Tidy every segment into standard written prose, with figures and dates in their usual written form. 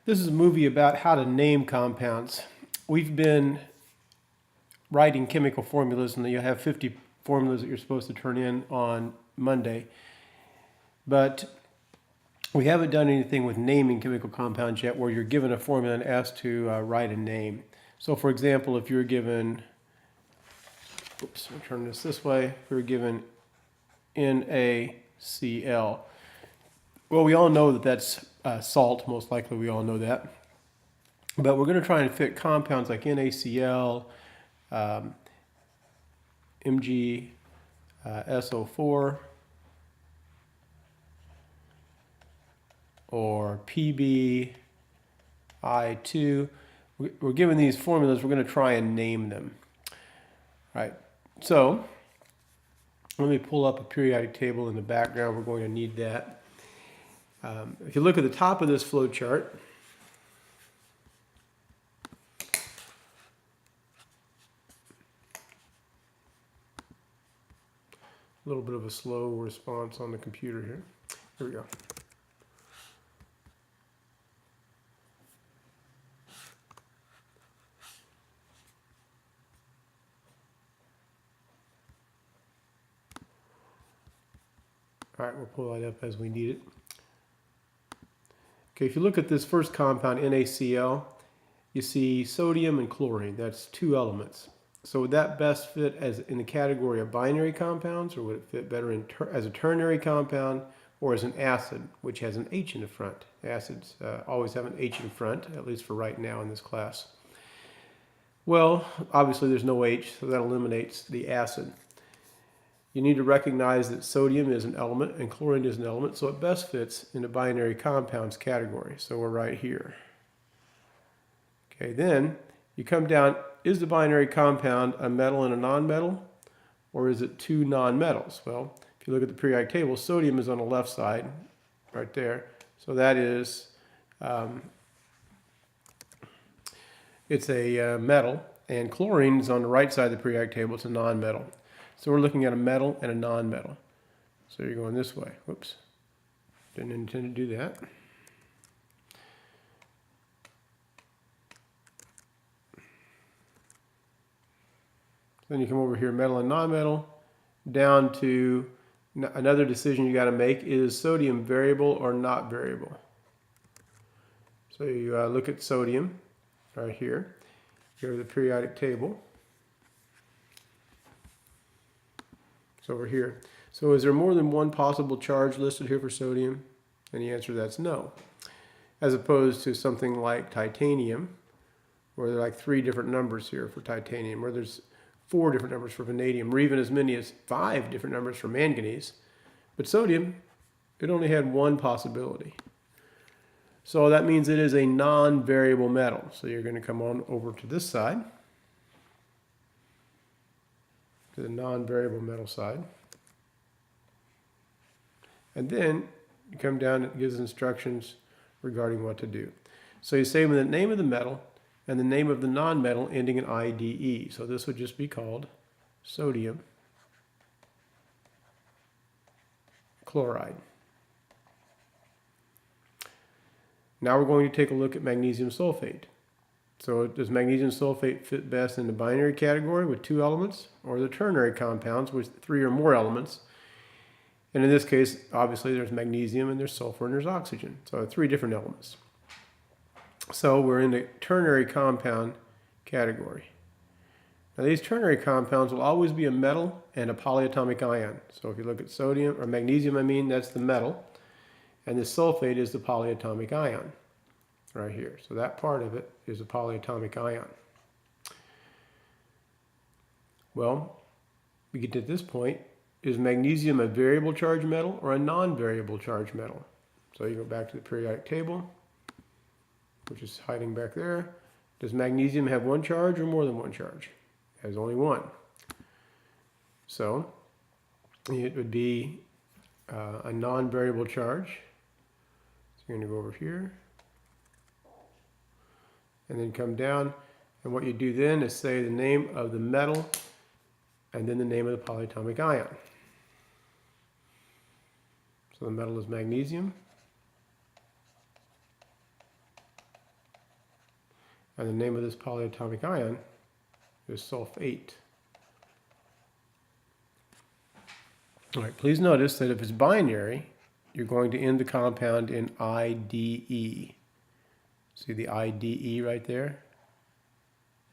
This is a movie about how to name compounds. We've been writing chemical formulas, and you have 50 formulas that you're supposed to turn in on Monday. But we haven't done anything with naming chemical compounds yet, where you're given a formula and asked to write a name. So, for example, if you're given, oops, I'll turn this way. If you're given NaCl, well, we all know that that's salt. Most likely, we all know that. But we're going to try and fit compounds like NaCl, MgSO4, or PbI2. We're given these formulas. We're going to try and name them. All right. So let me pull up a periodic table in the background. We're going to need that. If you look at the top of this flow chart, a little bit of a slow response on the computer here. Here we go. All right, we'll pull that up as we need it. Okay, if you look at this first compound, NaCl, you see sodium and chlorine. That's two elements. So would that best fit as in the category of binary compounds, or would it fit better as a ternary compound or as an acid, which has an H in the front? Acids always have an H in front, at least for right now in this class. Well, obviously there's no H, so that eliminates the acid. You need to recognize that sodium is an element and chlorine is an element, so it best fits in the binary compounds category. So we're right here. Okay, then you come down, is the binary compound a metal and a nonmetal, or is it two nonmetals? Well, if you look at the periodic table, sodium is on the left side, right there. So that is, it's a metal, and chlorine is on the right side of the periodic table. It's a nonmetal. So we're looking at a metal and a nonmetal. So you're going this way. Whoops. Didn't intend to do that. Then you come over here, metal and nonmetal, down to another decision you got to make. Is sodium variable or not variable? So you look at sodium right here. Go to the periodic table. It's over here. So is there more than one possible charge listed here for sodium? And the answer to that's no. As opposed to something like titanium, where there are like 3 different numbers here for titanium, where there's 4 different numbers for vanadium, or even as many as 5 different numbers for manganese. But sodium, it only had one possibility. So that means it is a non-variable metal. So you're going to come on over to this side, to the non-variable metal side. And then you come down and it gives instructions regarding what to do. So you say the name of the metal and the name of the non-metal ending in IDE. So this would just be called sodium chloride. Now we're going to take a look at magnesium sulfate. So does magnesium sulfate fit best in the binary category with 2 elements, or the ternary compounds with 3 or more elements? And in this case, obviously there's magnesium and there's sulfur and there's oxygen. So 3 different elements. So we're in the ternary compound category. Now these ternary compounds will always be a metal and a polyatomic ion. So if you look at sodium, or magnesium, that's the metal. And the sulfate is the polyatomic ion right here. So that part of it is a polyatomic ion. Well, we get to this point. Is magnesium a variable charge metal or a non-variable charge metal? So you go back to the periodic table, which is hiding back there. Does magnesium have 1 charge or more than 1 charge? It has only 1. So it would be a non-variable charge. So you're going to go over here and then come down. And what you do then is say the name of the metal and then the name of the polyatomic ion. So the metal is magnesium. And the name of this polyatomic ion is sulfate. All right, please notice that if it's binary, you're going to end the compound in IDE. See the IDE right there?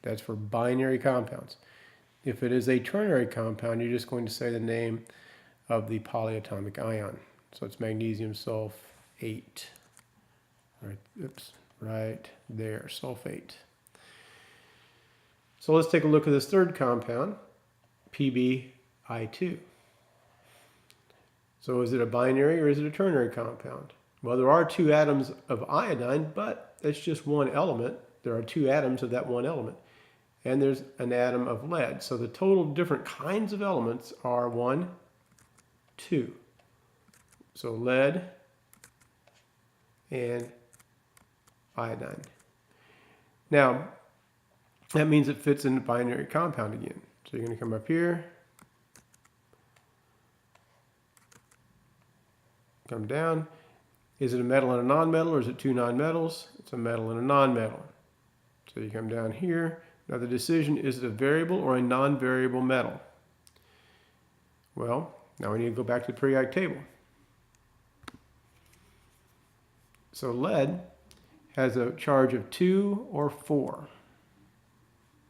That's for binary compounds. If it is a ternary compound, you're just going to say the name of the polyatomic ion. So it's magnesium sulfate. Right, oops, right there, sulfate. So let's take a look at this third compound, PbI2. So is it a binary or is it a ternary compound? Well, there are 2 atoms of iodine, but it's just one element. There are 2 atoms of that one element. And there's an atom of lead. So the total different kinds of elements are 1, 2. So lead and iodine. Now, that means it fits in the binary compound again. So you're going to come up here, come down. Is it a metal and a nonmetal, or is it 2 nonmetals? It's a metal and a nonmetal. So you come down here. Now the decision, is it a variable or a non-variable metal? Well, now we need to go back to the periodic table. So lead has a charge of 2 or 4.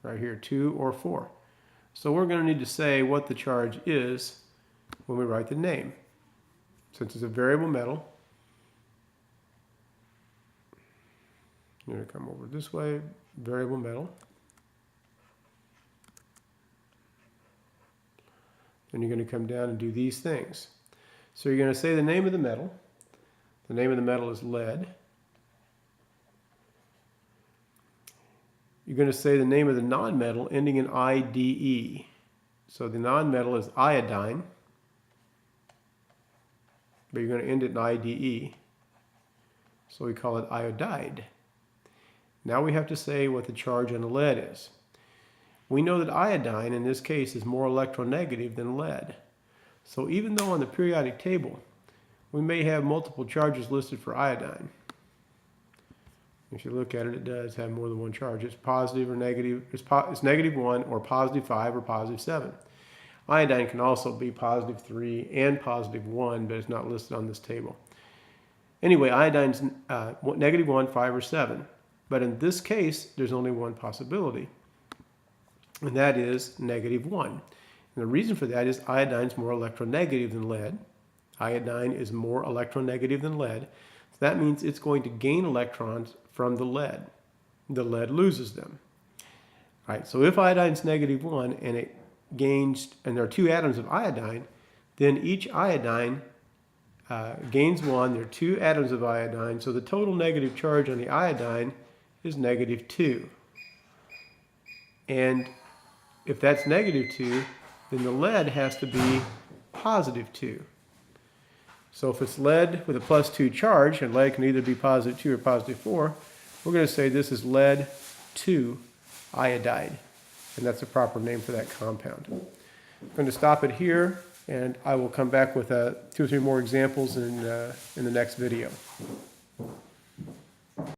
Right here, 2 or 4. So we're going to need to say what the charge is when we write the name. Since it's a variable metal, you're going to come over this way, variable metal. And you're going to come down and do these things. So you're going to say the name of the metal. The name of the metal is lead. You're going to say the name of the nonmetal ending in IDE. So the nonmetal is iodine, but you're going to end it in IDE. So we call it iodide. Now we have to say what the charge on the lead is. We know that iodine in this case is more electronegative than lead. So even though on the periodic table we may have multiple charges listed for iodine, if you look at it, it does have more than one charge. It's positive or negative. It's -1 or +5 or +7. Iodine can also be +3 and +1, but it's not listed on this table. Anyway, iodine's -1, 5, or 7. But in this case, there's only one possibility, and that is -1. And the reason for that is iodine's more electronegative than lead. Iodine is more electronegative than lead. So that means it's going to gain electrons from the lead. The lead loses them. All right, so if iodine's -1 and it gains, and there are 2 atoms of iodine, then each iodine gains 1. There are 2 atoms of iodine, so the total negative charge on the iodine is -2. And if that's -2, then the lead has to be +2. So if it's lead with a +2 charge, and lead can either be +2 or +4, we're going to say this is lead 2 iodide. And that's the proper name for that compound. I'm going to stop it here, and I will come back with 2 or 3 more examples in the next video.